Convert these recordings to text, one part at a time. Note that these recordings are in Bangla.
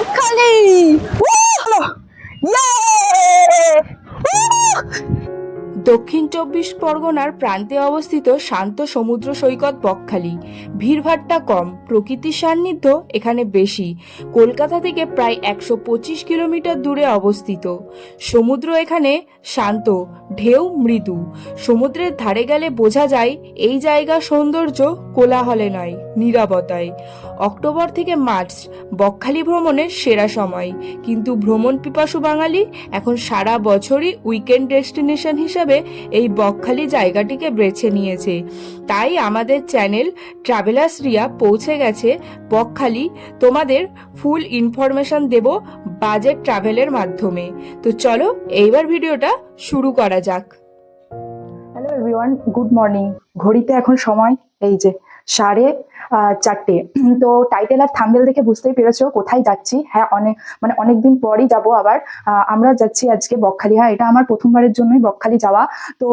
বকখালি। দক্ষিণ চব্বিশ পরগনার প্রান্তে অবস্থিত শান্ত সমুদ্র সৈকত বকখালি। ভিড়ভাট্টা কম, প্রকৃতির সান্নিধ্য এখানে বেশি। কলকাতা থেকে প্রায় 125 কিলোমিটার দূরে অবস্থিত। সমুদ্র এখানে শান্ত, ঢেউ মৃদু। সমুদ্রের ধারে গেলে বোঝা যায় এই জায়গার সৌন্দর্য কোলাহলে নয়, নীরবতায়। অক্টোবর থেকে মার্চ বকখালি ভ্রমণের সেরা সময়, কিন্তু ভ্রমণ পিপাসু বাঙালি এখন সারা বছরই উইকেন্ড ডেস্টিনেশন হিসাবে এই বকখালি জায়গাটিকে বেছে নিয়েছে। তাই আমাদের চ্যানেল ট্রাভেলার্স রিয়া পৌঁছে গেছে বকখালি। তোমাদের ফুল ইনফরমেশন দেব বাজেট ট্রাভেলের মাধ্যমে। তো চলো এইবার ভিডিওটা শুরু করা যাক। Hello everyone, good morning. ঘড়িতে এখন সময় এই যে 4:30। তো টাইটেল আর থাম্বনেল দেখে বুঝতেই পেরেছো কোথায় যাচ্ছি। হ্যাঁ, অনেকদিন পরই যাব আবার। আমরা যাচ্ছি আজকে বকখালি। হ্যাঁ, এটা আমার প্রথমবারের জন্যই বকখালি যাওয়া। তো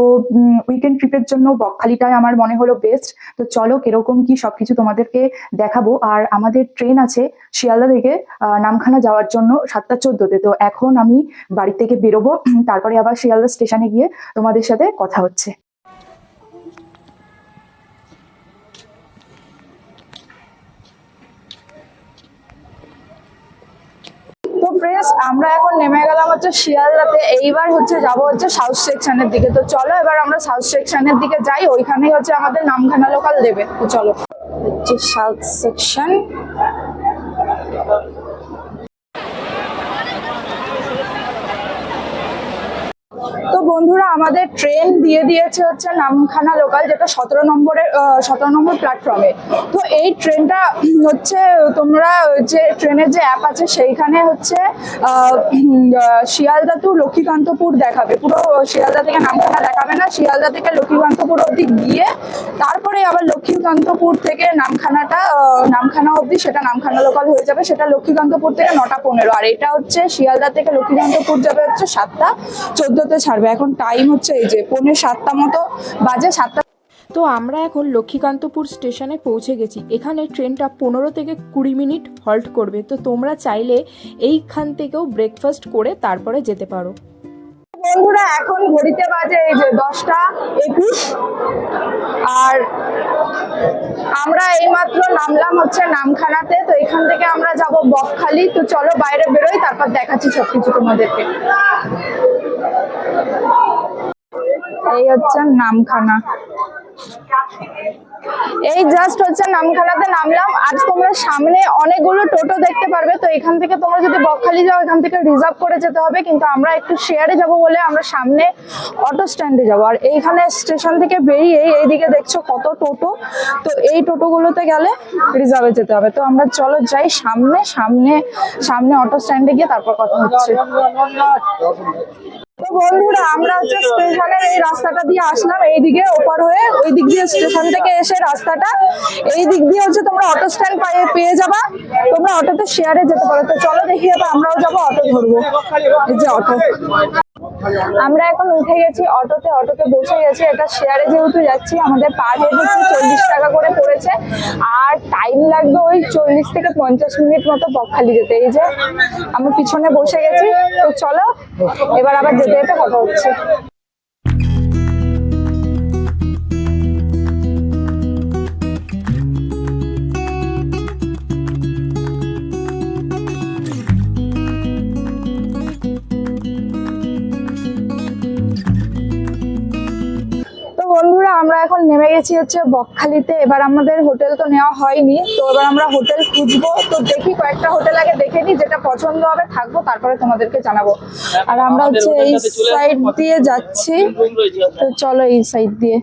উইকেন্ড ট্রিপের জন্য বকখালিটাই আমার মনে হলো বেস্ট। তো চলো কিরকম কি সবকিছু তোমাদেরকে দেখাবো। আর আমাদের ট্রেন আছে শিয়ালদা থেকে নামখানা যাওয়ার জন্য 7:14-তে। তো এখন আমি বাড়ি থেকে বেরোবো, তারপরে আবার শিয়ালদা স্টেশনে গিয়ে তোমাদের সাথে কথা হচ্ছে। তো ফ্রেন্ডস, আমরা এখন নেমে গেলাম হচ্ছে শিয়ালদাতে। এইবার হচ্ছে যাব হচ্ছে সাউথ সেকশনের দিকে। তো চলো এবার আমরা সাউথ সেকশনের দিকে যাই, ওইখানেই হচ্ছে আমাদের নামখানা লোকাল দেবে। তো চলো হচ্ছে সাউথ সেকশন। তো বন্ধুরা, আমাদের ট্রেন দিয়ে দিয়েছে হচ্ছে নামখানা লোকাল, যেটা 17 নম্বর প্ল্যাটফর্মে। তো এই ট্রেনটা হচ্ছে তোমরা যে ট্রেনের যে অ্যাপ আছে সেইখানে হচ্ছে শিয়ালদা টু লক্ষ্মীকান্তপুর দেখাবে। পুরো শিয়ালদা থেকে নামখানা দেখাবে না, শিয়ালদা থেকে লক্ষ্মীকান্তপুর অবধি গিয়ে তারপরে আবার লক্ষ্মীকান্তপুর থেকে নামখানা অবধি সেটা নামখানা লোকাল হয়ে যাবে। সেটা লক্ষ্মীকান্তপুর থেকে 9:15। আর এটা হচ্ছে শিয়ালদা থেকে লক্ষ্মীকান্তপুর যাবে হচ্ছে 7:14-তে ছাড়বে। এখন টাইম হচ্ছে এই যে 6:45 মতো বাজে, 7টা। তো আমরা এখন লক্ষ্মীকান্তপুর স্টেশনে পৌঁছে গেছি। এখানে ট্রেনটা 15 থেকে 20 মিনিট হল্ট করবে। তো তোমরা চাইলে এইখান থেকেও ব্রেকফাস্ট করে তারপরে যেতে পারো। বন্ধুরা, এখন ঘড়িতে বাজে এই যে 10:21। আর আমরা এইমাত্র নামলাম হচ্ছে নামখানাতে। তো এখান থেকে আমরা যাব বকখালি। তো চলো বাইরে বেরোই, তারপর দেখাচ্ছি সবকিছু তোমাদেরকে। এই হচ্ছে নামখানা। এই জাস্ট হচ্ছে নামখানাতে নামলাম। আজ তোমরা সামনে অনেকগুলো টোটো দেখতে পারবে। তো এখান থেকে তোমরা যদি বকখালি যাও, এখান থেকে রিজার্ভ করে যেতে হবে। কিন্তু আমরা একটু শেয়ারে যাব বলে আমরা সামনে অটো স্ট্যান্ডে যাবো। আর এইখানে স্টেশন থেকে বেরিয়ে এইদিকে দেখছো কত টোটো। তো এই টোটোগুলোতে গেলে রিজার্ভে যেতে হবে। তো আমরা চলো যাই সামনে অটো স্ট্যান্ডে গিয়ে তারপর কথা হচ্ছে। তো বন্ধুরা, আমরা হচ্ছে স্টেশনের এই রাস্তাটা দিয়ে আসলাম, এইদিকে ওপার হয়ে। ওই দিক দিয়ে স্টেশন থেকে এসে রাস্তাটা এই দিক দিয়ে হচ্ছে তোমরা অটো স্ট্যান্ড পেয়ে যাবা। তোমরা অটোতে শেয়ারে যেতে পারো। তো চলো দেখি এবার আমরাও যাবো, অটো ধরবো। এই যে অটো, আমরা এখন উঠে গেছি অটোতে বসে গেছি। এটা শেয়ারে যেহেতু যাচ্ছি, আমাদের পার হেড হচ্ছে 40 টাকা করে পড়েছে। আর টাইম লাগবে ওই 40 থেকে 50 মিনিট মতো বকখালি যেতে। এই যে আমি পিছনে বসে গেছি। তো চলো এবার আবার যেতে যেতে কথা হচ্ছে। বন্ধুরা, আমরা এখন নেমে গেছি হচ্ছে বকখালিতে। এবার আমাদের হোটেল তো নেওয়া হয়নি, তো এবার আমরা হোটেল খুঁজবো। তো দেখি কয়েকটা হোটেল আগে দেখে নিই, যেটা পছন্দ হবে থাকবো, তারপরে তোমাদেরকে জানাবো। আর আমরা হচ্ছে এই সাইড দিয়ে যাচ্ছি। তো চলো এই সাইড দিয়ে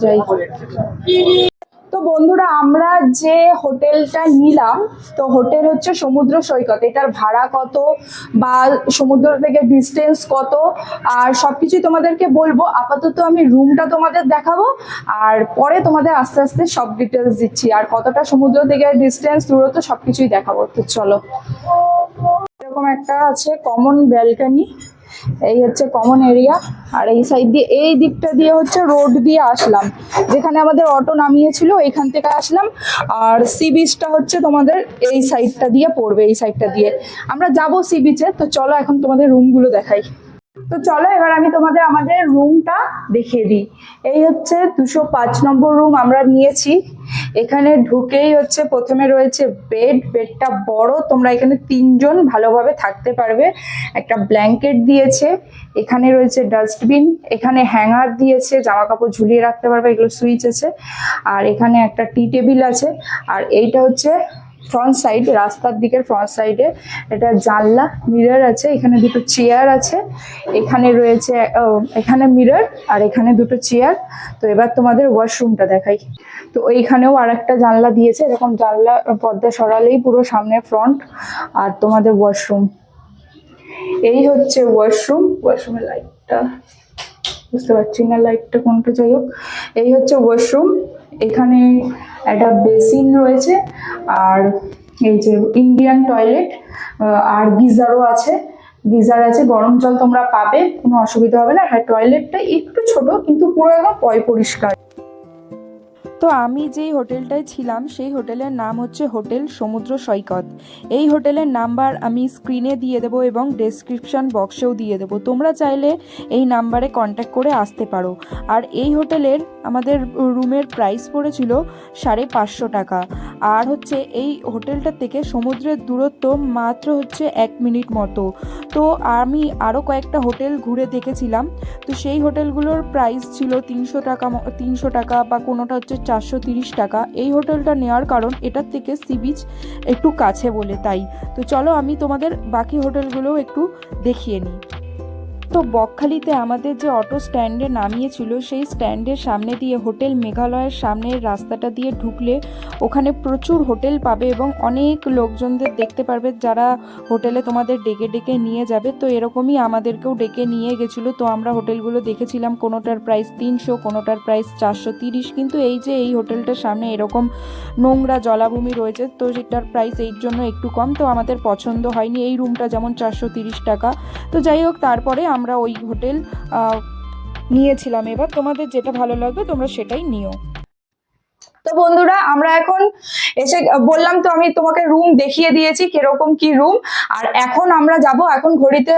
যাই। তো বন্ধুরা, আমরা যে হোটেলটা নিলাম, তো হোটেল হচ্ছে সমুদ্র সৈকত। এটার ভাড়া কত বা সমুদ্র থেকে ডিস্টেন্স কত আর সবকিছুই তোমাদেরকে বলবো। আপাতত আমি রুমটা তোমাদের দেখাবো, আর পরে তোমাদের আস্তে আস্তে সব ডিটেলস দিচ্ছি। আর কতটা সমুদ্র থেকে ডিস্টেন্স, দূরত্ব সবকিছুই দেখাবো। তো চলো, এরকম একটা আছে কমন ব্যালকনি। এই হচ্ছে কমন এরিয়া। আর এই সাইড দিয়ে, এই দিকটা দিয়ে হচ্ছে রোড দিয়ে আসলাম, যেখানে আমাদের অটো নামিয়েছিল এইখান থেকে আসলাম। আর সি বিচটা হচ্ছে তোমাদের এই সাইডটা দিয়ে পড়বে, এই সাইডটা দিয়ে আমরা যাবো সি বিচে। তো চলো এখন তোমাদের রুমগুলো দেখাই। তো চলো এবার আমি তোমাদের আমাদের রুমটা দেখিয়ে দিই। এই হচ্ছে 205 নম্বর রুম আমরা নিয়েছি। এখানে ঢুকেই হচ্ছে প্রথমে রয়েছে বেডটা বড়, তোমরা এখানে 3 জন ভালোভাবে থাকতে পারবে। একটা ব্ল্যাঙ্কেট দিয়েছে, এখানে রয়েছে ডাস্টবিন, এখানে হ্যাঙ্গার দিয়েছে, জামা কাপড় ঝুলিয়ে রাখতে পারবে, এগুলো সুইচ আছে। আর এখানে একটা টি টেবিল আছে। আর এইটা হচ্ছে ফ্রন্ট সাইড, রাস্তার দিকের ফ্রন্ট সাইডে এটা জানলা, মিরর আছে, এখানে দুটো চেয়ার আছে, এখানে রয়েছে এখানে মিরর আর এখানে দুটো চেয়ার। তো এবার তোমাদের ওয়াশরুমটা দেখাই। তো এইখানেও আর একটা জানলা দিয়েছে, এরকম জানলা পর্দা সরালেই পুরো সামনে ফ্রন্ট। আর তোমাদের ওয়াশরুম, এই হচ্ছে ওয়াশরুমের লাইটটা বুঝতে পারছি না, লাইটটা কোনটা, যাই হোক এই হচ্ছে ওয়াশরুম। এখানে একটা বেসিন রয়েছে আর এই যে ইন্ডিয়ান টয়লেট, আর গিজারও আছে, গিজার আছে, গরম জল তোমরা পাবে, কোনো অসুবিধা হবে না। হ্যাঁ, টয়লেটটা একটু ছোট কিন্তু পুরো একদম পরিষ্কার। তো আমি যেই হোটেলটায় ছিলাম সেই হোটেলের নাম হচ্ছে হোটেল সমুদ্র সৈকত। এই হোটেলের নাম্বার আমি স্ক্রিনে দিয়ে দেবো এবং ডেসক্রিপশন বক্সেও দিয়ে দেবো, তোমরা চাইলে এই নাম্বারে কন্ট্যাক্ট করে আসতে পারো। আর এই হোটেলের আমাদের রুমের প্রাইস পড়েছিল 550 টাকা। আর হচ্ছে এই হোটেলটা থেকে সমুদ্রের দূরত্ব মাত্র হচ্ছে 1 মিনিট মতো। তো আমি আরও কয়েকটা হোটেল ঘুরে দেখেছিলাম, তো সেই হোটেলগুলোর প্রাইস ছিল 300 টাকা বা কোনোটা হচ্ছে 430 টাকা। এই হোটেলটা নেওয়ার কারণ এটার থেকে সি বিচ একটু কাছে বলে, তাই। তো চলো আমি তোমাদের বাকি হোটেলগুলোও একটু দেখিয়ে নিই। তো বকখালিতে আমাদের যে অটো স্ট্যান্ডে নামিয়েছিল সেই স্ট্যান্ডের সামনে দিয়ে হোটেল মেঘালয়ের সামনের রাস্তাটা দিয়ে ঢুকলে ওখানে প্রচুর হোটেল পাবে এবং অনেক লোকজনদের দেখতে পারবে যারা হোটেলে তোমাদের ডেকে ডেকে নিয়ে যাবে। তো এরকমই আমাদেরকেও ডেকে নিয়ে গেছিলো। তো আমরা হোটেলগুলো দেখেছিলাম, কোনোটার প্রাইস 300, কোনোটার প্রাইস 430। কিন্তু এই যে এই হোটেলটার সামনে এরকম নোংরা জলাভূমি রয়েছে, তো সেটার প্রাইস এই জন্য একটু কম, তো আমাদের পছন্দ হয়নি। এই রুমটা যেমন 430 টাকা। তো যাই হোক, তারপরে আমরা ওই হোটেল নিয়েছিলাম। এবার তোমাদের যেটা ভালো লাগবে তোমরা সেটাই নিও। তো বন্ধুরা আমরা এখন এসে বললাম তো আমি তোমাকে রুম দেখিয়ে দিয়েছি কিরকম কি রুম। আর এখন আমরা যাব, এখন ঘড়িতে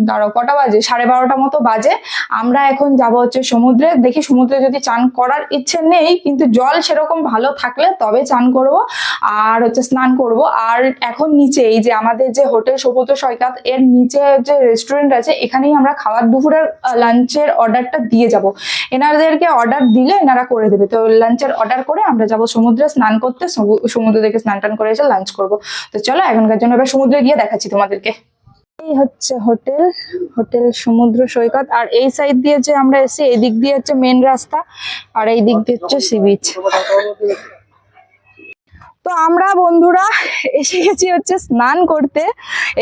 দাঁড়াও কটা বাজে, 12:30 মতো বাজে। আমরা এখন যাব হচ্ছে সমুদ্রে। দেখি সমুদ্রে যদি চান করার ইচ্ছে নেই, কিন্তু জল সেরকম ভালো থাকলে তবে চান করব আর হচ্ছে স্নান করব। আর এখন নিচে এই যে আমাদের যে হোটেল সমুদ্র সৈকত এর নিচে যে রেস্টুরেন্ট আছে, এখানেই আমরা খাওয়ার দুপুরের লাঞ্চের অর্ডারটা দিয়ে যাব। এনাদেরকে অর্ডার দিলে এনারা করে দেবে। তো লাঞ্চের অর্ডার করে আমরা যাবো সমুদ্রে স্নান করতে, সমুদ্র থেকে স্নান টান করে এসে লাঞ্চ করব। তো চলো এখনকার জন্য এবার সমুদ্রে গিয়ে দেখাচ্ছি তোমাদেরকে। এই হচ্ছে হোটেল সমুদ্র সৈকত। আর এই সাইড দিয়ে যে আমরা এসে, এই দিক দিয়ে হচ্ছে মেন রাস্তা আর এই দিক দিয়ে হচ্ছে সি বিচ। তো আমরা বন্ধুরা এসে গেছি হচ্ছে স্নান করতে।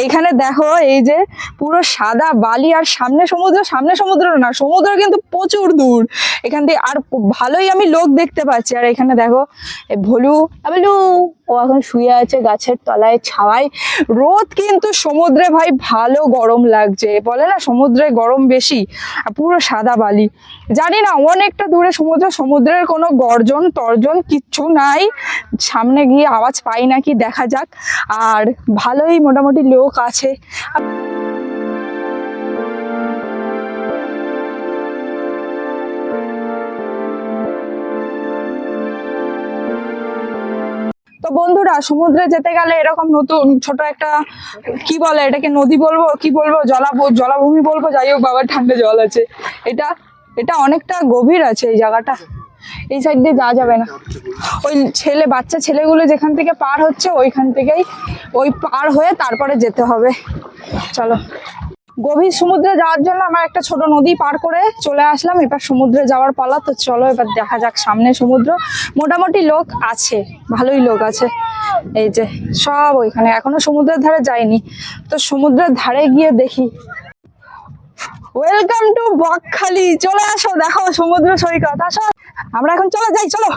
এইখানে দেখো এই যে পুরো সাদা বালি, আর সামনে সমুদ্র না, সমুদ্র কিন্তু প্রচুর দূর এখান থেকে। আর ভালোই আমি লোক দেখতে পাচ্ছি। আর এখানে দেখো ভলু ও এখন শুয়ে আছে গাছের তলায় ছাওয়ায়। রোদ কিন্তু সমুদ্রে ভাই ভালো গরম লাগছে, বলে না সমুদ্রে গরম বেশি। আর পুরো সাদা বালি, জানি না অনেকটা দূরে সমুদ্রের কোনো গর্জন তর্জন কিচ্ছু নাই, সামনে গিয়ে আওয়াজ পাই নাকি দেখা যাক। আর ভালোই মোটামুটি লোক আছে। তো বন্ধুরা সমুদ্রে যেতে গেলে এরকম নতুন ছোট একটা কি বলে এটাকে, নদী বলবো কি বলবো, জলাভূমি বলবো, যাই হোক বাবার ঠান্ডা জল আছে। এটা অনেকটা গভীর আছে এই জায়গাটা, এই সাইড দিয়ে যাওয়া যাবে না। ওই বাচ্চা ছেলেগুলো যেখান থেকে পার হচ্ছে ওইখান থেকেই ওই পার হয়ে তারপরে যেতে হবে। চলো, গভীর সমুদ্রে যাওয়ার জন্য আমরা একটা ছোট নদী পার করে চলে আসলাম, এবার সমুদ্রে যাওয়ার পালা। তো চলো এবার দেখা যাক সামনে সমুদ্র। মোটামুটি লোক আছে, ভালোই লোক আছে। এই যে সব ওইখানে, এখনো সমুদ্রের ধারে যায়নি, তো সমুদ্রের ধারে গিয়ে দেখি। ওয়েলকাম টু বকখালি, চলে আসো, দেখো সমুদ্র সৈকত, আসো। আমরা এখন চলো যাই, চলো।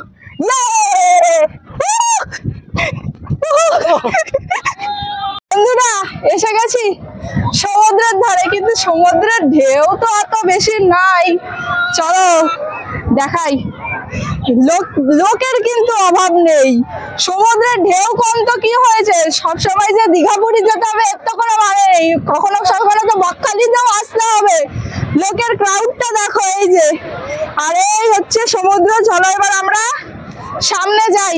বন্ধুরা এসে গেছি সমুদ্রের ধারে, কিন্তু সমুদ্রের ঢেউ তো অত বেশি নাই। চলো দেখাই, লোকের কিন্তু অভাব নেই। সমুদ্রের ঢেউ কম তো কি হয়েছে, সবসময় যে দীঘা পুরী যেতে হবে এত করে মানে নেই, কখনো সকালে তো বকখালিতেও আসতে হবে। লোকের ক্রাউডটা দেখো, এই যে, আর এই হচ্ছে সমুদ্র। চলো এবার আমরা সামনে যাই।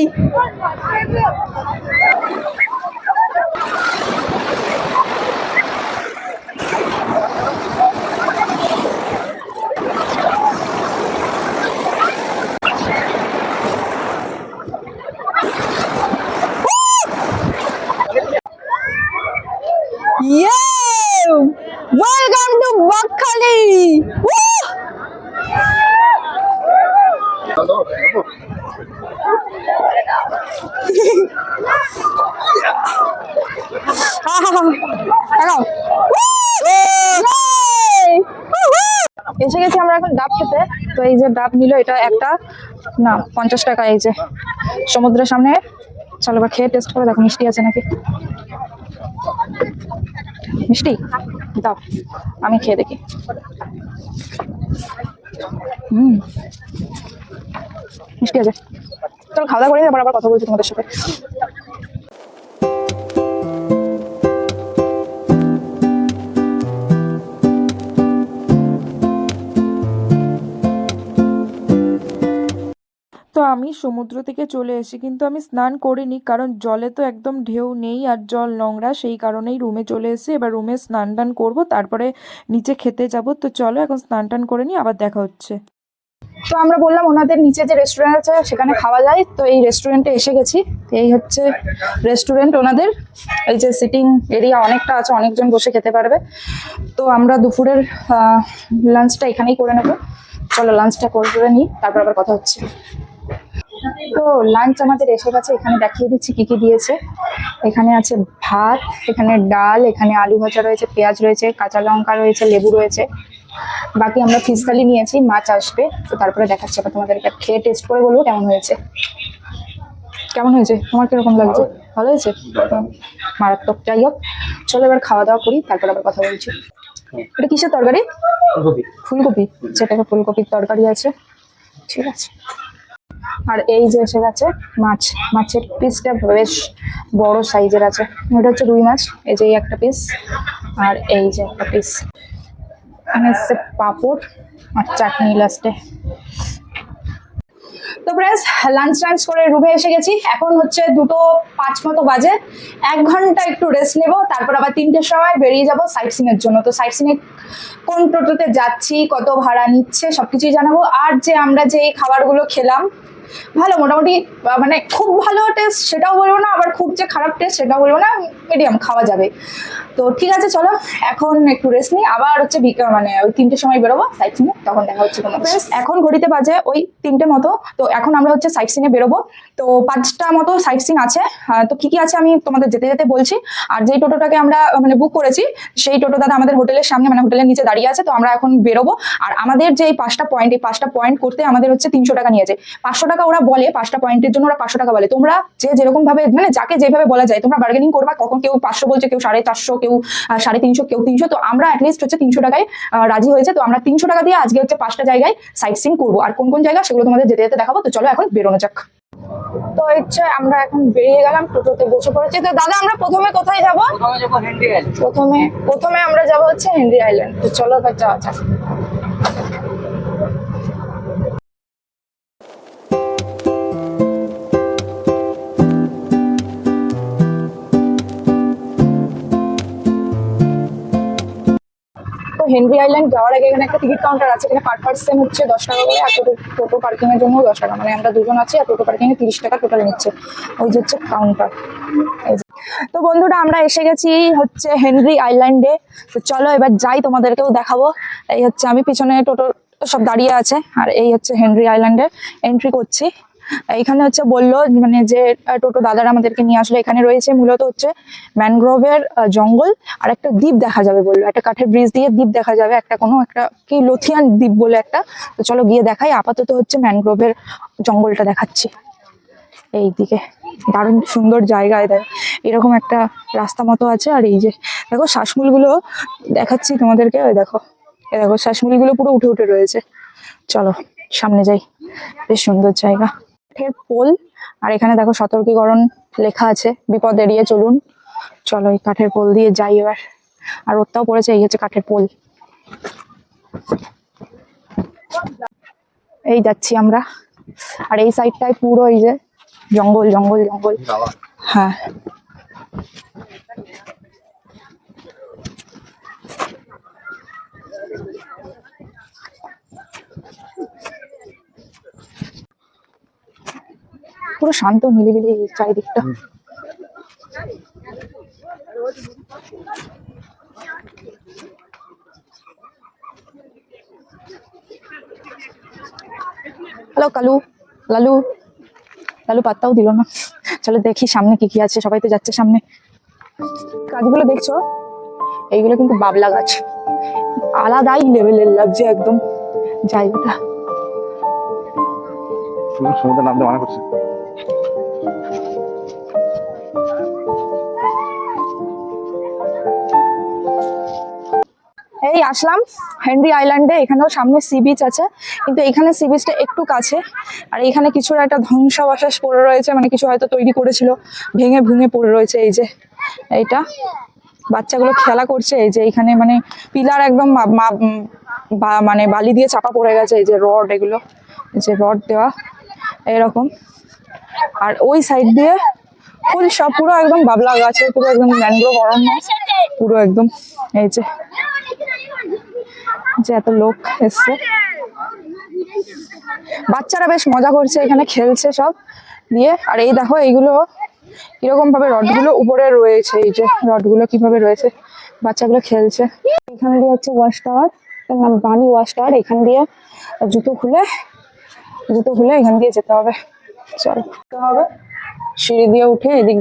Welcome to Bakkhali. এসে গেছি আমরা এখন ডাব খেতে। তো এই যে ডাব নিল, এটা একটা না 50 টাকা। এই যে সমুদ্রের সামনে। চলো এবার খেয়ে টেস্ট করে দেখো মিষ্টি আছে নাকি। মিষ্টি দাও, আমি খেয়ে দেখি। মিষ্টি আছে। চলো খাওয়া দাওয়া করে তারপর আবার কথা বলছি তোমাদের সাথে। তো আমি সমুদ্র থেকে চলে এসেছি, কিন্তু আমি স্নান করিনি, কারণ জলে তো একদম ঢেউ নেই আর জল নোংরা, সেই কারণেই রুমে চলে এসেছি। এবার রুমে স্নান টান করবো, তারপরে নিচে খেতে যাব। তো চলো এখন স্নান টান করে নিই, আবার দেখা হচ্ছে। তো আমরা বললাম ওনাদের নিচে যে রেস্টুরেন্ট আছে সেখানে খাওয়া যায়। তো এই রেস্টুরেন্টে এসে গেছি। এই হচ্ছে রেস্টুরেন্ট ওনাদের। এই যে সিটিং এরিয়া অনেকটা আছে, অনেকজন বসে খেতে পারবে। তো আমরা দুপুরের লাঞ্চটা এখানেই করে নেবো। চলো লাঞ্চটা করে নিই, তারপর আবার কথা হচ্ছে। তো লাঞ্চ আমাদের এসে গেছে। এখানে দেখিয়ে দিচ্ছি কি কি দিয়েছে। এখানে আছে ভাত, এখানে ডাল, এখানে আলু ভাজা রয়েছে, পেঁয়াজ রয়েছে, কাঁচা লঙ্কা রয়েছে, লেবু রয়েছে। বাকি আমরা ফিশ থালি নিয়েছি, মাছ আসবে। তো তারপরে দেখাচ্ছি আবার তোমাদেরকে, খেয়ে টেস্ট করে বলবো কেমন হয়েছে। কেমন হয়েছে, তোমার কিরকম লাগছে? ভালো হয়েছে, মারাত্মক। যাই হোক, চলো এবার খাওয়া দাওয়া করি, তারপর আবার কথা বলছি। এটা কিসের তরকারি? ফুলকপি। যেটাকে ফুলকপির তরকারি আছে, ঠিক আছে। আর এই যে এসে গেছে মাছ। মাছের পিসটা বেশ বড় সাইজের আছে। এটা হচ্ছে রুই মাছ। এই যে একটা পিস, আর এই যে একটা পিস। এখানে হচ্ছে পাঁপড় আর চাটনি লাস্টে। তো ফ্রেন্ডস, লাঞ্চ করে রুমে এসে গেছি। এখন হচ্ছে 2:05 মতো বাজে। 1 ঘন্টা একটু রেস্ট নেব, তারপর আবার 3টের সময় বেরিয়ে যাব সাইট সিং এর জন্য। তো সাইট সিং এ কোন টোটোতে যাচ্ছি, কত ভাড়া নিচ্ছে, সবকিছুই জানাবো। আর যে আমরা যে খাবারগুলো খেলাম, ভালো মোটামুটি, মানে খুব ভালো টেস্ট সেটাও বলবো না, আবার খুব যে খারাপ টেস্ট সেটাও বলবো না, মিডিয়াম, খাওয়া যাবে। তো ঠিক আছে, চলো এখন একটু রেস্ট নিই। আবার হচ্ছে মানে ওই 3টের সময় বেরোবো সাইট সিনে, তখন দেখা হচ্ছে তোমাদের। এখন ঘড়িতে বাজে ওই 3টে মতো। তো এখন আমরা হচ্ছে সাইট সিনে বেরোবো। তো 5টা মতো সাইট সিন আছে। তো কি কি আছে আমি তোমাদের যেতে যেতে বলছি। আর যেই টোটোটাকে আমরা মানে বুক করেছি, সেই টোটো দাদা আমাদের হোটেলের সামনে, মানে হোটেলের নিচে দাঁড়িয়ে আছে। তো আমরা এখন বেরোবো। আর আমাদের যে এই 5টা পয়েন্ট, এই 5টা পয়েন্ট করতে আমাদের হচ্ছে 300 টাকা নিয়েছে। 500 টাকা ওরা বলে, 5টা পয়েন্টের জন্য ওরা 500 টাকা বলে। তোমরা যে যেরকম ভাবে, মানে যাকে যেভাবে বলা যায়, তোমরা বার্গেনিং করবা। কখন কেউ 500 বলছে, কেউ 450, কেউ 350, কেউ 300। তো আমরা অ্যাটলিস্ট হচ্ছে 300 টাকায় রাজি হয়েছে। তো আমরা 300 টাকা দিয়ে আজকে হচ্ছে 5টা জায়গায় সাইট সিন করবো। আর কোন কোন জায়গা সেগুলো তোমাদের যেতে যেতে দেখাবো। তো চলো এখন বেরোনো যাক। তো ইচ্ছে আমরা এখন বেরিয়ে গেলাম, টোটোতে বসে পড়েছি। তো দাদা আমরা প্রথমে কোথায় যাবো? প্রথমে আমরা যাবো হচ্ছে হেনরি আইল্যান্ড। তো চলো এবার যাওয়া যাক। হেনরি আইল্যান্ড যাওয়ার আগে এখানে একটা টিকিট কাউন্টার আছে। এখানে পার পার্সন হচ্ছে 10 টাকা করে, আর টোটো পার্কিং এর জন্য 10 টাকা। মানে আমরা দুজন আছি, আর টোটো পার্কিং এ 30 টাকা টোটাল নিচ্ছে। ওই যে হচ্ছে কাউন্টার। তো বন্ধুরা, আমরা এসে গেছি হচ্ছে হেনরি আইল্যান্ডে। তো চলো এবার যাই, তোমাদেরকেও দেখাবো। এই হচ্ছে আমি, পিছনে টোটো সব দাঁড়িয়ে আছে, আর এই হচ্ছে হেনরি আইল্যান্ডে এন্ট্রি করছি। এখানে হচ্ছে বললো, মানে যে টোটো দাদারা আমাদেরকে নিয়ে আসলো, এখানে রয়েছে মূলত হচ্ছে ম্যানগ্রোভের জঙ্গল, আর একটা দ্বীপ দেখা যাবে বললো। একটা কাঠের ব্রিজ দিয়ে দ্বীপ দেখা যাবে, একটা কোনো একটা কি লোথিয়ান দ্বীপ বলে একটা। তো চলো গিয়ে দেখাই। আপাতত হচ্ছে ম্যানগ্রোভের জঙ্গলটা দেখাচ্ছি এই দিকে। দারুণ সুন্দর জায়গায় দেয় এরকম একটা রাস্তা মতো আছে। আর এই যে দেখো শ্বাসমূলগুলো দেখাচ্ছি তোমাদেরকে, ওই দেখো এই দেখো শ্বাসমূলগুলো পুরো উঠে উঠে রয়েছে। চলো সামনে যাই, বেশ সুন্দর জায়গা। কাঠের পোল, আর এখানে দেখো সতর্কীকরণ লেখা আছে, বিপদ এড়িয়ে চলুন। চলো এই কাঠের পোল দিয়ে যাই এবার। আর রোদটাও পড়েছে, এই হচ্ছে কাঠের পোল। এই যাচ্ছি আমরা, আর এই সাইডটায় পুরো এই যে জঙ্গল জঙ্গল জঙ্গল। হ্যাঁ পুরো শান্ত নিরিবিলি চারিদিকটা। হ্যালো কালু, লালু, লালু পাত্তাও দিল না। চলো দেখি সামনে কি কি আছে, সবাই তো যাচ্ছে সামনে। গাছগুলো দেখছো, এইগুলো কিন্তু বাবলা গাছ, আলাদাই লেভেলের লাগছে একদম জায়গাটা। সমুদ্রের নামতে মানা করছে। এই আসলাম হেনরি আইল্যান্ডে, এখানেও সামনে সি বিচ আছে, কিন্তু এখানে সি বিচটা একটু কাছে। আর এখানে কিছুর একটা ধ্বংসাবশেষ পড়ে রয়েছে, মানে কিছু হয়তো তৈরি করেছিল, ভেঙে ভুঙে পড়ে রয়েছে। এই যে এইটা বাচ্চাগুলো খেলা করছে, এই যে এখানে মানে পিলার একদম মানে বালি দিয়ে চাপা পড়ে গেছে। এই যে রড, এগুলো এই যে রড দেওয়া এরকম। আর ওই সাইড দিয়ে ফুল সব পুরো একদম বাবলা গাছে, পুরো একদম ম্যানগ্রোভ অরণ্য পুরো একদম। এই যে যে এত লোক এসছে, বাচ্চারা বেশ মজা করছে, এখানে খেলছে সব দিয়ে। আর এই দেখো এইগুলো কিরকম ভাবে রডগুলো উপরে রয়েছে, এই যে রডগুলো কিভাবে রয়েছে, বাচ্চাগুলো খেলছে। এখানে দিয়ে হচ্ছে ওয়াশ টাওয়ার, বানি ওয়াশ টাওয়ার। এখান দিয়ে জুতো খুলে এখান দিয়ে যেতে হবে। চল হবে সিঁড়ি দিয়ে উঠে এদিক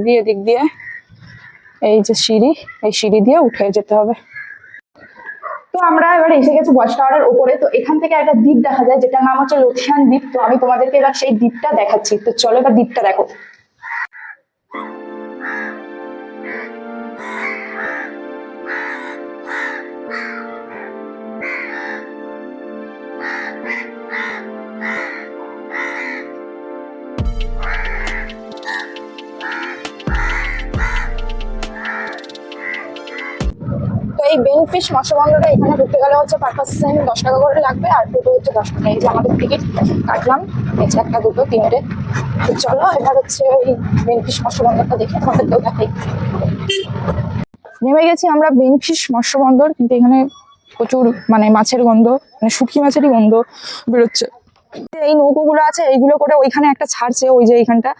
দিয়ে এই যে সিঁড়ি, এই সিঁড়ি দিয়ে উঠে যেতে হবে। তো আমরা এবার এসে গেছি ওয়াচ টাওয়ারের উপরে। তো এখান থেকে একটা দ্বীপ দেখা যায়, যেটার নাম হচ্ছে লোথিয়ান দ্বীপ। তো আমি তোমাদেরকে এবার সেই দ্বীপটা দেখাচ্ছি। তো চলো এবার দ্বীপটা দেখো। এই বেনফিশ মৎস্য বন্দরে এখানে ঢুকতে গেলে হচ্ছে পার পার্সন 10 টাকা করে লাগবে, আর টোটো হচ্ছে 10 টাকা। এই যে আমাদের টিকিট কাটলাম, এই যে একটা দুটো তিনটে। তো চলো এবার হচ্ছে ওই বেনফিশ মৎস্য বন্দরটা দেখে তোমাদেরকেও দেখাই। নেমে গেছি আমরা বেনফিশ মৎস্য বন্দর, কিন্তু এখানে প্রচুর মানে মাছের গন্ধ, মানে শুটকি মাছেরই গন্ধ বেরোচ্ছে। এই নৌকোগুলো আছে, এইগুলো করে ওইখানে একটা ছাড়ছে, ওই যে এইখানটা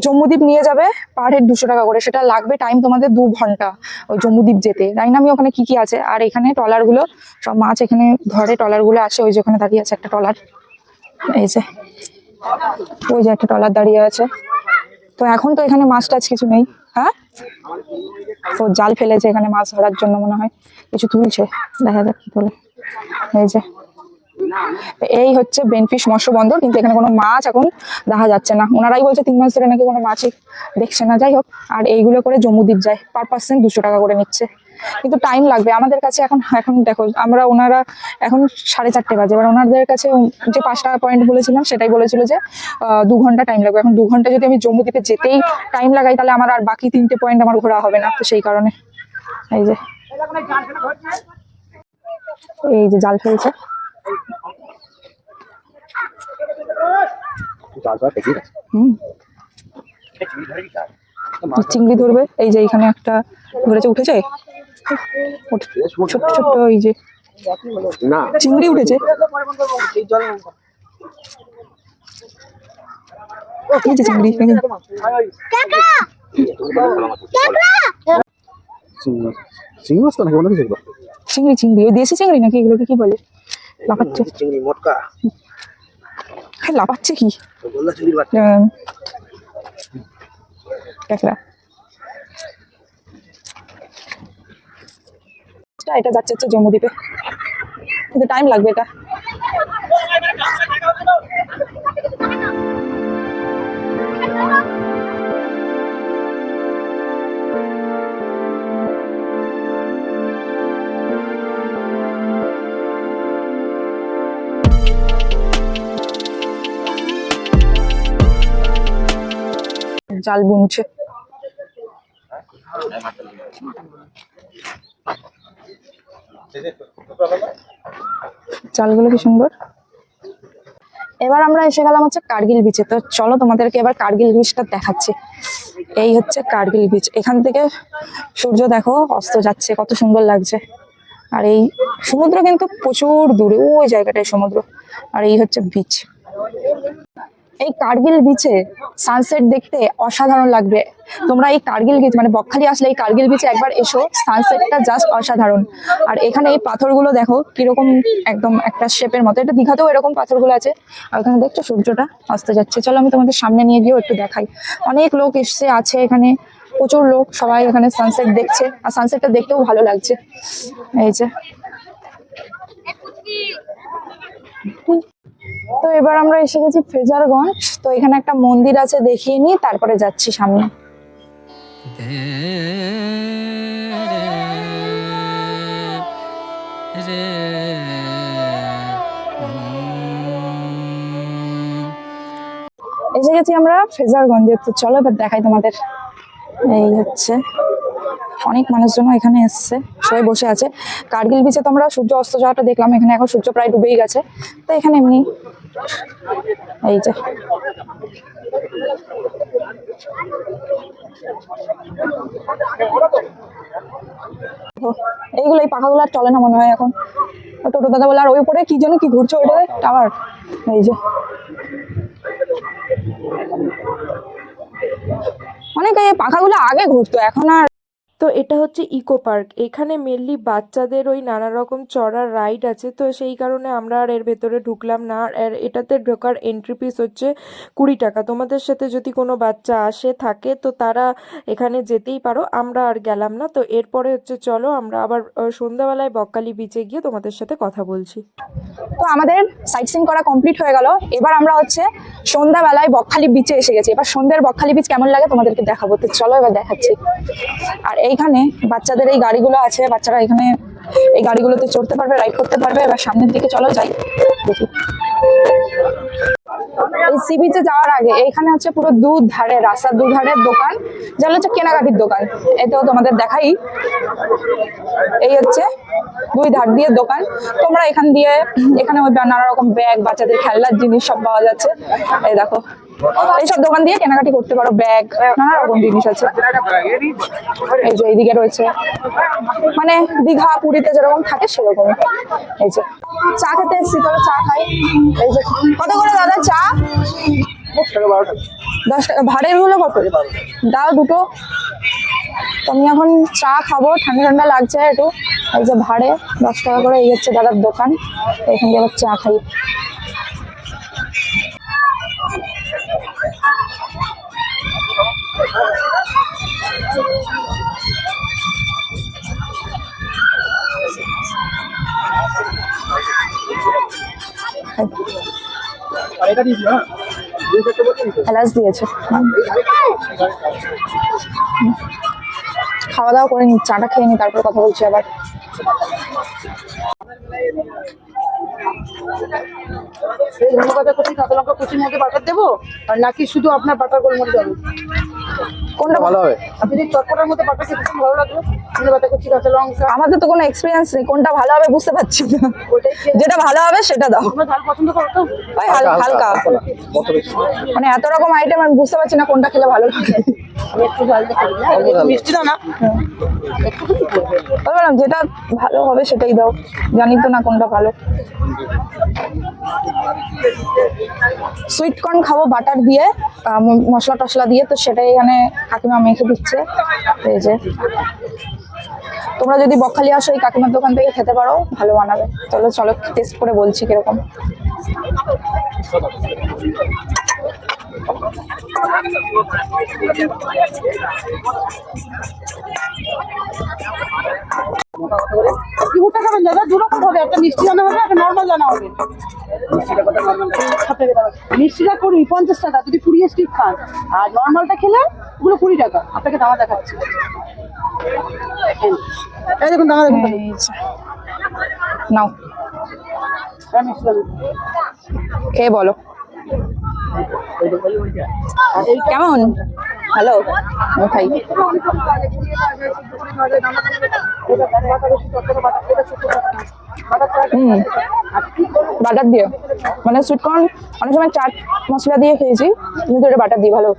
জম্মুদ্বীপ নিয়ে যাবে, পার হেড 200 টাকা করে। সেটা লাগবে টাইম তোমাদের 2 ঘন্টা ওই জম্মুদ্বীপ যেতে। জানি না আমি ওখানে কি কি আছে। আর এখানে ট্রলার গুলো সব মাছ এখানে ধরে, ট্রলার গুলো আসে। ওই যে ওখানে দাঁড়িয়ে আছে একটা ট্রলার, এই যে ওই যে একটা ট্রলার দাঁড়িয়ে আছে। তো এখন তো এখানে মাছ টাছ কিছু নেই। হ্যাঁ তো জাল ফেলেছে এখানে মাছ ধরার জন্য, মনে হয় কিছু তুলছে, দেখা যাক কি তোলে। এই যে এই হচ্ছে বেনফিশ মৎস্য বন্দর, কিন্তু এখানে কোনো মাছ এখন দেখা যাচ্ছে না। ওনারাই বলছে 3 মাস ধরে নাকি কোনো মাছই দেখছে না। যাই হোক, আর এইগুলো করে জম্মুদ্বীপ যায়, পার পার্সন 200 টাকা করে নিচ্ছে, কিন্তু টাইম লাগবে আমাদের কাছে। এখন দেখো ওনারা এখন 4:30 বাজে, এবার ওনাদের কাছে যে 5 টাকা পয়েন্ট বলেছিলাম সেটাই বলেছিল যে 2 ঘন্টা টাইম লাগবে। এখন 2 ঘন্টা যদি আমি জম্মুদ্বীপে যেতেই টাইম লাগাই, তাহলে আমার আর বাকি 3টে পয়েন্ট আমার ঘোরা হবে না। তো সেই কারণে এই যে জাল ফেলছে। চিংড়ি ধরবে, এই যে এখানে একটা ধরেছে, উঠেছে ছোট্ট ছোট্ট, এই যে চিংড়ি উঠেছে। চিংড়ি চিংড়ি চিংড়ি ওই দেশি চিংড়ি নাকি, এগুলোকে কি বলে? লাফাচ্ছে চিংড়ি, মোটকা লাফাচ্ছে কি এটা যাচ্ছে হচ্ছে জম্মুদ্বীপে, কিন্তু টাইম লাগবে এটা। জাল বুনছে। জালগুলো কি সুন্দর। এবার আমরা এসে গেলাম হচ্ছে কার্গিল বিচে। তো চলো তোমাদেরকে এবার কার্গিল বিচটা দেখাচ্ছি। এই হচ্ছে কার্গিল বিচ। এখান থেকে সূর্য দেখো অস্ত যাচ্ছে, কত সুন্দর লাগছে। আর এই সমুদ্র কিন্তু প্রচুর দূরে, ওই জায়গাটায় সমুদ্র। আর এই হচ্ছে বিচ। এই কার্গিল বিচে সানসেট দেখতে অসাধারণ লাগবে। তোমরা এই কার্গিল বিচ মানে বকখালি আসলে এই কার্গিল বিচে একবার এসো, সানসেটটা জাস্ট অসাধারণ। আর এখানে এই পাথরগুলো দেখো কিরকম, একদম একটা শেপের মতো। এটা দীঘাতেও এরকম পাথরগুলো আছে। আর ওখানে দেখছো সূর্যটা অস্ত যাচ্ছে। চলো আমি তোমাদের সামনে নিয়ে গিয়েও একটু দেখাই। অনেক লোক এসছে আছে এখানে, প্রচুর লোক, সবাই এখানে সানসেট দেখছে। আর সানসেটটা দেখতেও ভালো লাগছে। এই যে, তো এবার আমরা এসে গেছি ফ্রেজারগঞ্জ। তো এখানে একটা মন্দির আছে, দেখিয়ে নিই, তারপরে যাচ্ছি সামনে। এসে গেছি আমরা ফ্রেজারগঞ্জে। তো চলো এবার দেখাই তোমাদের। এই হচ্ছে, অনেক মানুষজন এখানে এসছে, সবাই বসে আছে। কার্গিল বিচে তো আমরা সূর্য অস্ত যাওয়াটা দেখলাম। এখানে এখন সূর্য প্রায় ডুবেই গেছে। তো এখানে এমনি এই যে, এইগুলো এই পাখাগুলো আর চলে না মনে হয় এখন। টোটো দাদা বলে আর ওই উপরে কি যেন কি ঘুরছে, ওইটা টাওয়ার। এই যে অনেক এই পাখাগুলো আগে ঘুরতো, এখন আর। তো এটা হচ্ছে ইকো পার্ক। এখানে মেনলি বাচ্চাদের ওই নানা রকম চড়ার রাইড আছে, তো সেই কারণে আমরা আর এর ভেতরে ঢুকলাম না। আর এটাতে ঢোকার এন্ট্রি ফিস হচ্ছে 20 টাকা। তোমাদের সাথে যদি কোনো বাচ্চা আসে থাকে তো তারা এখানে যেতেই পারো, আমরা আর গেলাম না। তো এরপরে হচ্ছে চলো আমরা আবার সন্ধ্যাবেলায় বকখালি বিচে গিয়ে তোমাদের সাথে কথা বলছি। তো আমাদের সাইট সিন করা কমপ্লিট হয়ে গেল। এবার আমরা হচ্ছে সন্ধ্যাবেলায় বকখালি বিচে এসে গেছি। এবার সন্ধ্যের বকখালি বিচ কেমন লাগে তোমাদেরকে দেখাবো। তো চলো এবার দেখাচ্ছি। আর এইখানে বাচ্চাদের এই গাড়িগুলো আছে, বাচ্চারা এখানে এই গাড়িগুলোতে চড়তে পারবে, রাইড করতে পারবে। এবার সামনের দিকে চলো যাই, দেখি। এই সি বিচে যাওয়ার আগে এইখানে হচ্ছে পুরো দুধারে, রাস্তার দুধারের দোকান, যেগুলো হচ্ছে কেনাকাটির দোকান। এতেও তোমাদের দেখাই, এই হচ্ছে দুই ধার দিয়ে দোকান। তোমরা এখান দিয়ে, এখানে ওই নানা রকম ব্যাগ, বাচ্চাদের খেলনার জিনিস সব পাওয়া যাচ্ছে। এই দেখো, এইসব দোকান দিয়ে কেনাকাটি করতে পারো, ব্যাগ, নানা রকম জিনিস আছে। এই যে এইদিকে রয়েছে, মানে দীঘা পুরীতে যেরকম থাকে সেরকম। এই যে চা খেতে এসেছি, তবে চা খাই। এই যে কত করে দাদা চা? 10 টাকা। ভাড়ের গুলো কত? দাও দুটো। তো আমি এখন চা খাবো, ঠান্ডা ঠান্ডা লাগছে একটু। এই যে ভাড়ে 10 টাকা করে। এই হচ্ছে দাদার দোকান, এখান থেকে আবার চা খাই। এলাচ দিয়েছে। খাওয়া দাওয়া করে নি, চাটা খেয়ে নি, তারপর কথা বলছি আবার। ধনেপাতা কুচি, কাঁচা লঙ্কা কুচির মধ্যে বাটার দেবো, আর নাকি শুধু আপনার বাটার গোলমরিচ হবে? কোনটা ভালো হবে? আপনি যদি চটপটার মধ্যে বাটার খেতে খুব ভালো লাগবে, ধনেপাতা কুচি, কাঁচা লঙ্কা। আমাদের তো কোনো এক্সপিরিয়েন্স নেই, কোনটা ভালো হবে বুঝতে পারছি না। ওইটাই খেয়ে যেটা ভালো হবে সেটা দাও। তোমরা ঝাল পছন্দ করো তো? ওই হালকা, মানে এত রকম আইটেম আমি বুঝতে পারছি না কোনটা খেলে ভালো লাগে। আমি একটু ঝাল দিয়ে করি না, একটু মিষ্টি দাও না, একটু বললাম যেটা ভালো হবে সেটাই দাও, জানি তো না কোনটা ভালো। সুইট কর্ন খাবো বাটার দিয়ে, মশলা টশলা দিয়ে, তো সেটাই এখানে কাকিমা মেখে দিচ্ছে। এই যে তোমরা যদি বকখালি আসো এই কাকিমার দোকান থেকে খেতে পারো, ভালো বানাবে। চলো চলো টেস্ট করে বলছি কিরকম। কিউটা খাবেন দাদা? দু রকম হবে, একটা মিষ্টি জানা হবে, একটা নর্মাল জানা হবে। মিষ্টিটা 50 টাকা যদি 20 স্টিক খান, আর নর্মালটা খেলে ওগুলো 20 টাকা। আপনাকে দামা দেখাচ্ছি, এই দেখুন দামা দেখুন। নাও খেয়ে বলো কেমন। হ্যালো খাই। বাটার দিয়ে মানে সুইটকর্ন অনেক সময় চাট মশলা দিয়ে খেয়েছি, কিন্তু এটা বাটার দিয়ে ভালো,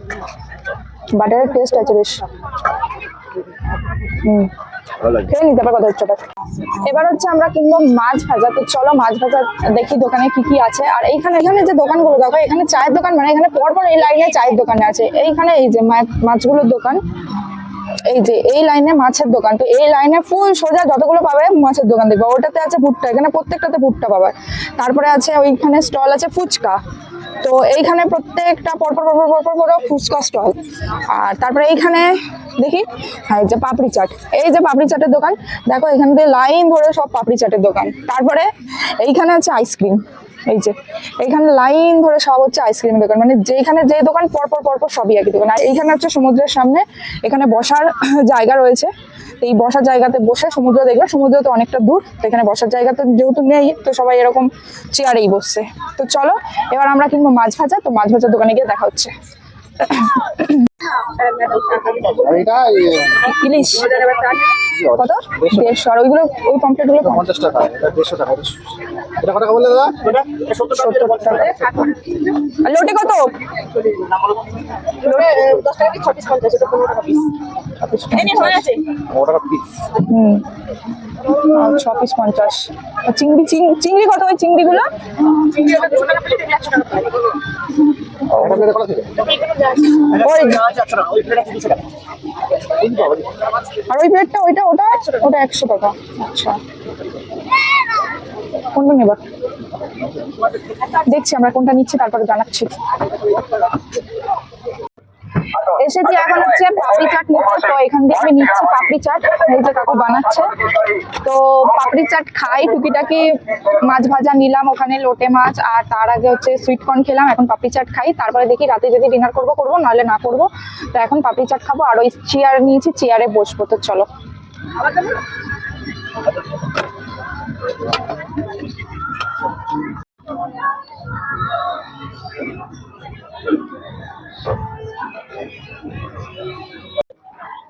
বাটারের টেস্ট আছে বেশ। খেয়ে নিতে পার কথা হচ্ছে। এবার হচ্ছে আমরা কিনবো মাছ ভাজা, তো চলো মাছ ভাজা দেখি দোকানে কি কি আছে। আর এখানে যে দোকানগুলো দেখো, এখানে চায়ের দোকান, মানে এখানে পরপর এই লাইনে চায়ের দোকানে আছে। এইখানে এই যে মাছগুলোর দোকান, এই যে এই লাইনে মাছের দোকান, তো এই লাইনে ফুল সোজা যতগুলো পাবে মাছের দোকান দেখবে। ওটাতে আছে ভুট্টা, এখানে প্রত্যেকটাতে ভুট্টা পাবে। তারপরে আছে ওইখানে স্টল আছে ফুচকা, তো এইখানে প্রত্যেকটা পরপর ফুচকা স্টল। আর তারপরে এইখানে দেখি হ্যাঁ এই যে পাপড়ি চাট, এই যে পাপড়ি চাটের দোকান দেখো, এখান দিয়ে লাইন ধরে সব পাপড়ি চাটের দোকান। তারপরে এইখানে আছে আইসক্রিম, এই যে এইখানে লাইন ধরে সব হচ্ছে আইসক্রিমের দোকান, মানে যেখানে যে দোকান পরপর সবই একই দোকান। আর এইখানে হচ্ছে সমুদ্রের সামনে, এখানে বসার জায়গা রয়েছে। এই বসার জায়গাতে বসে সমুদ্র দেখবে, সমুদ্র তো অনেকটা দূর, তো এখানে বসার জায়গা তো যেহেতু নেই, তো সবাই এরকম চেয়ারেই বসছে। তো চলো এবার আমরা কিনবো মাছ ভাজা, তো মাছ ভাজার দোকানে গিয়ে দেখা হচ্ছে। ইলিশ কত? 150। আর ওইগুলো ওই পমফ্রেট গুলো 50 টাকা, এটা 150 টাকা। এটা কত টাকা বললে দাদা? 70 টাকা। আর লোটে কত? 10 টাকা কি 36 50, এটা 15 টাকা পিস। ও টাকা পিস। আর 6 পিস 50। আর চিংড়ি কত? ওই চিংড়িগুলো এটা মেরে কলা থেকে। ওই, ওই প্লেটটা 200 টাকা। আর ওই প্লেটটা ওটা 100 টাকা। আচ্ছা কোনটা নেব দেখছি আমরা, কোনটা নিচ্ছি তারপরে জানাচ্ছি। এসেছি এখন হচ্ছে পাপড়ি চাট নিতে, তো এখান দিয়ে আমি নিচ্ছি পাপড়ি চাট। এই যে কাকু বানাচ্ছে, তো পাপড়ি চাট খাই, টুকিটাকি মাছ ভাজা নিলাম, ওখানে লোটে মাছ, আর তার আগে হচ্ছে সুইটকর্ন খেলাম। এখন পাপড়ি চাট খাই, তারপরে দেখি রাতে যদি ডিনার করবো নাহলে না করবো। তো এখন পাপড়ি চাট খাবো, আর ওই চেয়ার নিয়েছি, চেয়ারে বসবো। তো চলো।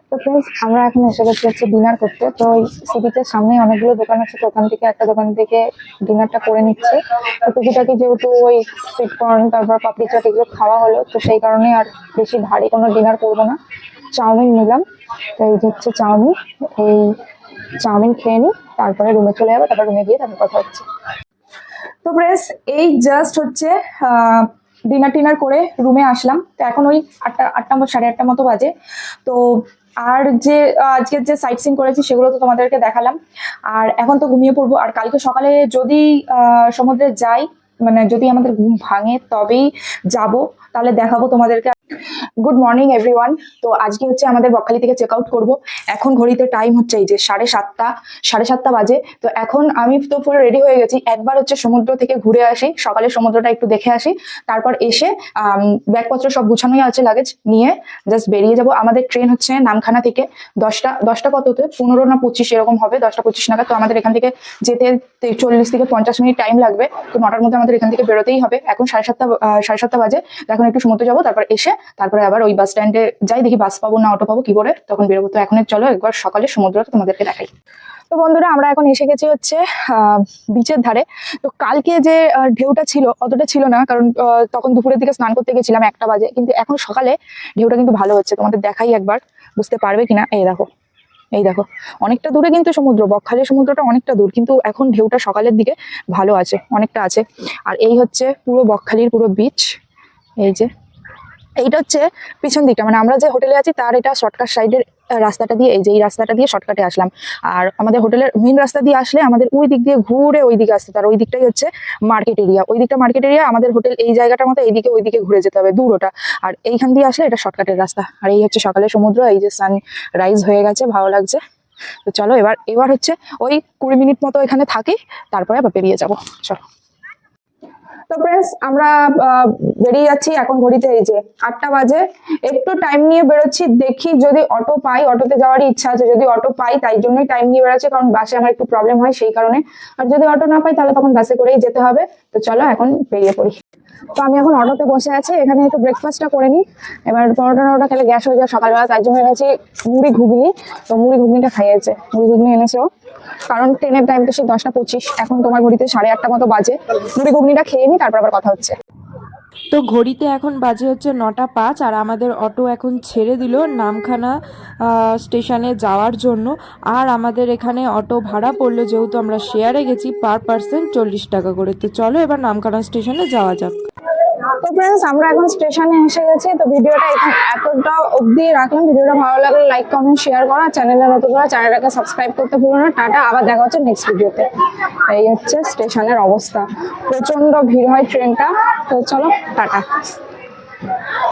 তো ফ্রেন্ডস আমরা এখন এসে গেছি হচ্ছে ডিনার করতে। তো ওই সি বিচের সামনে অনেকগুলো দোকান আছে, তো ওখান থেকে একটা দোকান থেকে ডিনারটা করে নিচ্ছে। তো টুকিটাকি যেহেতু ওই সুইটকর্ন তারপর পাপড়ি চাট এগুলো খাওয়া হলো, তো সেই কারণে আর বেশি ভারী কোনো ডিনার করবো না। চাউমিন নিলাম, তো এই যে হচ্ছে চাউমিন, এই চাউমিন খেয়ে নিই, তারপরে রুমে চলে যাবো, তারপর রুমে গিয়ে তারপর কথা হচ্ছে। তো ফ্রেন্ডস এই জাস্ট হচ্ছে ডিনার করে রুমে আসলাম। তো এখন ওই 8টা 8:30 মতো বাজে। তো আর যে আজকের যে সাইট সিন করেছি সেগুলো তো তোমাদেরকে দেখালাম, আর এখন তো ঘুমিয়ে পড়বো। আর কালকে সকালে যদি সমুদ্রে যাই, মানে যদি আমাদের ঘুম ভাঙে তবেই যাব, তাহলে দেখাবো তোমাদেরকে। Good morning everyone. তো আজকে হচ্ছে আমাদের বকখালি থেকে চেক আউট করবো। এখন ঘড়িতে টাইম হচ্ছে এই যে 7:30 বাজে। তো এখন আমি তো পুরো রেডি হয়ে গেছি, একবার হচ্ছে সমুদ্র থেকে ঘুরে আসি, সকালে সমুদ্রটা একটু দেখে আসি, তারপর এসে ব্যাগপত্র সব গুছানোই আছে, লাগেজ নিয়ে জাস্ট বেরিয়ে যাব। আমাদের ট্রেন হচ্ছে নামখানা থেকে 10টা কত হতে 15 না 25 এরকম হবে, 10টা 25 নাগাদ। তো আমাদের এখান থেকে যেতে 40 থেকে 50 মিনিট টাইম লাগবে। তো 9টার মধ্যে আমাদের এখান থেকে বেরোতেই হবে। এখন 7:30 বাজে। তো এখন একটু সমুদ্রে যাবো, তারপরে আবার ওই বাস স্ট্যান্ডে যাই, দেখি বাস পাবো না অটো পাবো কি করে, তখন বেরোবো। তো এখন চলো একবার সকালে সমুদ্রটা তোমাদেরকে দেখাই। তো বন্ধুরা আমরা এখন এসে গেছি হচ্ছে বিচের ধারে। তো কালকে যে ঢেউটা ছিল অতটা ছিল না, কারণ তখন দুপুরের দিকে স্নান করতে গেছিলাম 1টা বাজে, কিন্তু এখন সকালে ঢেউটা কিন্তু ভালো হচ্ছে। তোমাদের দেখাই একবার, বুঝতে পারবে কিনা। এই দেখো অনেকটা দূরে কিন্তু সমুদ্র, বকখালির সমুদ্রটা অনেকটা দূর, কিন্তু এখন ঢেউটা সকালের দিকে ভালো আছে, অনেকটা আছে। আর এই হচ্ছে পুরো বকখালির পুরো বিচ। এই যে এইটা হচ্ছে পিছন দিকটা, মানে আমরা যে হোটেলে আছি তার এটা শর্টকাট সাইডের রাস্তাটা দিয়ে, এই যে এই রাস্তাটা দিয়ে শর্টকাটে আসলাম। আর আমাদের হোটেলের মেন রাস্তা দিয়ে আসলে আমাদের ওই দিক দিয়ে ঘুরে ওই দিকে আসতে, তার ওই দিকটাই হচ্ছে মার্কেট এরিয়া, ওই দিকটা মার্কেট এরিয়া। আমাদের হোটেল এই জায়গাটার মতো এইদিকে ওইদিকে ঘুরে যেতে হবে, দূর ওটা। আর এইখান দিয়ে আসলে এটা শর্টকাটের রাস্তা। আর এই হচ্ছে সকালের সমুদ্র, এই যে সান রাইজ হয়ে গেছে, ভালো লাগছে। তো চলো এবার হচ্ছে ওই 20 মিনিট মতো এখানে থাকি, তারপরে আবার বেরিয়ে যাবো। চলো। তো ফ্রেন্ডস আমরা বেরিয়ে যাচ্ছি এখন, ঘড়িতে এই যে 8টা বাজে। একটু টাইম নিয়ে বেরোচ্ছি, দেখি যদি অটো পাই, অটোতে যাওয়ারই ইচ্ছা আছে, যদি অটো পাই তাই জন্যই টাইম নিয়ে বেরোচ্ছি, কারণ বাসে আমার একটু প্রবলেম হয় সেই কারণে। আর যদি অটো না পাই তাহলে তখন বাসে করেই যেতে হবে। তো চলো এখন বেরিয়ে পড়ি। তো আমি এখন অটোতে বসে আছি, এখানে একটু ব্রেকফাস্টটা করে নিই। এবার পরোটা খেলে গ্যাস হয়ে যায় সকালবেলা, তাই জন্য এনেছি মুড়ি ঘুগনি। তো মুড়ি ঘুগনিটা খাইয়েছে, মুড়ি ঘুগনি এনেছে ও, কারণ ট্রেনের টাইম তো সেই 10টা 25, এখন তোমার ঘড়িতে 8:30 মতো বাজে। মুড়ি ঘুগনিটা খেয়ে নিই, তারপর আবার কথা হচ্ছে। তো ঘড়িতে এখন বাজে হচ্ছে 9টা 5, আর আমাদের অটো এখন ছেড়ে দিল নামখানা স্টেশনে যাওয়ার জন্য। আর আমাদের এখানে অটো ভাড়া পড়লো, যেহেতু আমরা শেয়ারে গেছি, পার পার্সন 40 টাকা করে। তো চলো এবার নামখানা স্টেশনে যাওয়া যাক। তো ফ্রেন্ডস আমরা এখন স্টেশনে এসে গেছি। তো ভিডিওটা এতটা অবধি রাখলাম। ভিডিওটা ভালো লাগলে লাইক কমেন্ট শেয়ার করা, চ্যানেলে নতুন করা চ্যানেলটাকে সাবস্ক্রাইব করতে ভুলো না। টাটা, আবার দেখা হচ্ছে নেক্সট ভিডিওতে। এই হচ্ছে স্টেশনের অবস্থা, প্রচন্ড ভিড় হয় ট্রেনটা। তো চলো টাটা।